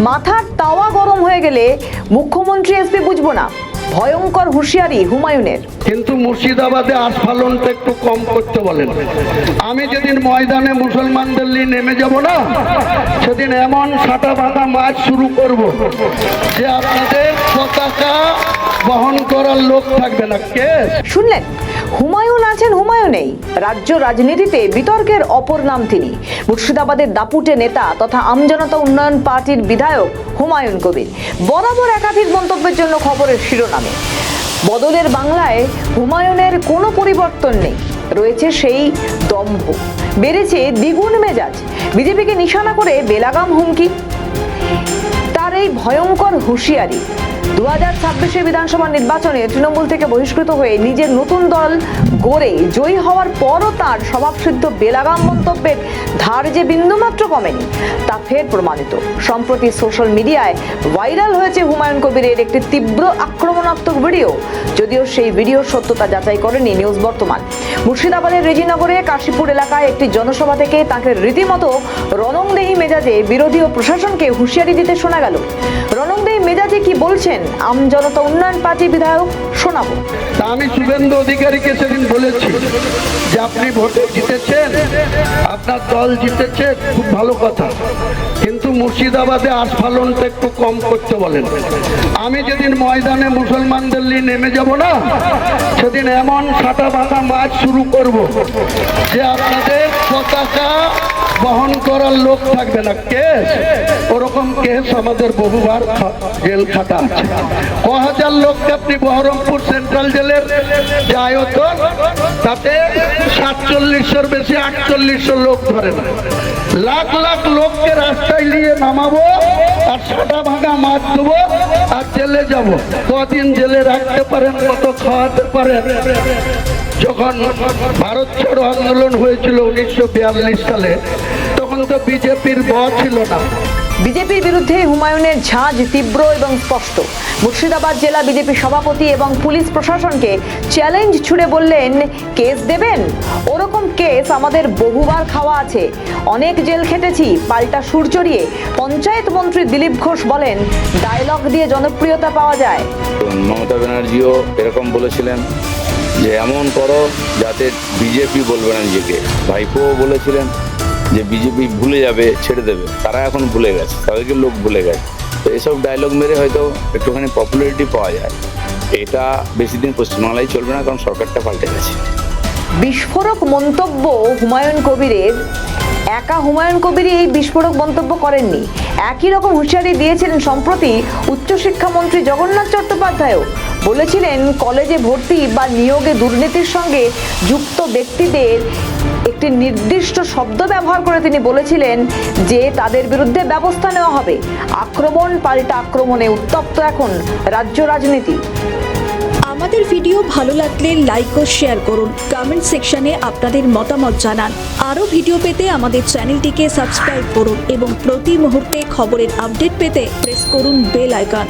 মাথার তাওয়া গরম হয়ে গেলে মুখ্যমন্ত্রী এসপি বুঝবো না, ভয়ঙ্কর হুঁশিয়ারি হুমায়ুনের। কিন্তু মুর্শিদাবাদে আস্ফালনটা একটু কম করতে বলেন। আমি যেদিন ময়দানে মুসলমানদের নিয়ে নেমে যাব না, সেদিন এমন ছাতা বাঁধা মাছ শুরু করব যে আপনাদের পতাকা বহন করার লোক থাকবে না। কে শুনলেন, হুমায়ুন আছেন হুমায়ুনেই। রাজ্য রাজনীতিতে বিতর্কের অপর নাম তিনি, মুর্শিদাবাদের দাপুটে নেতা তথা আমজনতা উন্নয়ন পার্টির বিধায়ক হুমায়ুন কবির। বরাবর একাধিক মন্তব্যের জন্য খবরের শিরোনামে। বদলের বাংলায় হুমায়ুনের কোনো পরিবর্তন নেই, রয়েছে সেই দম্ভ, বেড়েছে দ্বিগুণ মেজাজ, বিজেপিকে নিশানা করে বেলাগাম হুমকি। তার এই ভয়ঙ্কর হুঁশিয়ারি 2026 বিধানসভা নির্বাচনে তৃণমূল থেকে বহিষ্কৃত হয়ে নিজের নতুন দল গড়ে জয়ী হওয়ার পরও তার স্বভাবসিদ্ধ বেলাগাম মন্তব্যের ধার যে বিন্দুমাত্র কমেনি, তা ফের প্রমাণিত। সম্প্রতি সোশ্যাল মিডিয়ায় ভাইরাল হয়েছে হুমায়ুন কবিরের একটি তীব্র আক্রমণাত্মক ভিডিও। যদিও সেই ভিডিওর সত্যতা যাচাই করেনি নিউজ বর্তমান। মুর্শিদাবাদের রেজিনগরে কাশীপুর এলাকায় একটি জনসভা থেকে তাকে রীতিমতো রণংদেহী মেজাজে বিরোধী ও প্রশাসনকে হুঁশিয়ারি দিতে শোনা গেল। রণংদেহী মেজাজে কি বলছেন আমজনতা উন্নয়ন পার্টি বিধায়ক, শোনাবো। আমি শুভেন্দু অধিকারীকে সেদিন বলেছি যে আপনি ভোটে জিতেছেন, আপনার দল জিতেছে, খুব ভালো কথা, কিন্তু মুর্শিদাবাদে আস্ফালনটা একটু কম করতে বলেন। আমি যেদিন ময়দানে মুসলমানদের নিয়ে নেমে যাব না, সেদিন এমন ছাতা বাঁধা মাছ শুরু করব যে আপনাদের পতাকা বহন করার লোক থাকবে না। কেস ওরকম কেস আমাদের বহুবার জেল খাটা আছে। 1000 লোককে আপনি বহরমপুর সেন্ট্রাল জেলের যে আয়তন, তাতে 4700-র বেশি 4800 লোক ধরে না। লাখ লাখ লোককে রাস্তায় নিয়ে নামাবো আর ছাটা ভাঙা মাছ দেবো আর জেলে যাব। কদিন জেলে রাখতে পারেন, কত খাওয়াতে পারেন। যখন ভারত ছাড়ো আন্দোলন হয়েছিল 1942 সালে, তখন তো বিজেপির ব ছিল না। বিজেপির বিরুদ্ধে হুমায়ুনের ঝাঁজ তীব্র এবং স্পষ্ট। মুর্শিদাবাদ জেলা বিজেপি সভাপতি এবং পুলিশ প্রশাসনকে চ্যালেঞ্জ ছুড়ে বললেন, কেস দেবেন? ওরকম কেস আমাদের বহুবার খাওয়া আছে, অনেক জেল খেটেছি। পাল্টা সুর চড়িয়ে পঞ্চায়েত মন্ত্রী দিলীপ ঘোষ বলেন, ডায়লগ দিয়ে জনপ্রিয়তা পাওয়া যায়। মমতা ব্যানার্জিও এরকম বলেছিলেন যে এমন করো যাতে বিজেপি বলবে না নিজেকে। ভাইপোও বলেছিলেন যে বিজেপি ভুলে যাবে, ছেড়ে দেবে। তারা এখন ভুলে গেছে, তাদেরকে লোক ভুলে গেছে। তো এসব ডায়লগ মেরে হয়তো একটুখানি পপুলারিটি পাওয়া যায়। এটা বেশি দিন পশ্চিমবাংলায় চলবে না, কারণ সরকারটা পাল্টে গেছে। বিস্ফোরক মন্তব্য হুমায়ুন কবিরের। একা হুমায়ুন কবির এই বিস্ফোরক মন্তব্য করেননি, একই রকম হুঁশিয়ারি দিয়েছিলেন সম্প্রতি উচ্চশিক্ষামন্ত্রী জগন্নাথ চট্টোপাধ্যায়ও। বলেছিলেন, কলেজে ভর্তি বা নিয়োগে দুর্নীতির সঙ্গে যুক্ত ব্যক্তিদের একটি নির্দিষ্ট শব্দ ব্যবহার করে তিনি বলেছিলেন যে তাদের বিরুদ্ধে ব্যবস্থা নেওয়া হবে। আক্রমণ পাল্টা আক্রমণে উত্তপ্ত এখন রাজ্য রাজনীতি। আমাদের ভিডিও ভালো লাগলে লাইক ও শেয়ার করুন, কমেন্ট সেকশনে আপনাদের মতামত জানান। আরও ভিডিও পেতে আমাদের চ্যানেলটিকে সাবস্ক্রাইব করুন এবং প্রতি মুহূর্তে খবরের আপডেট পেতে প্রেস করুন বেল আইকন।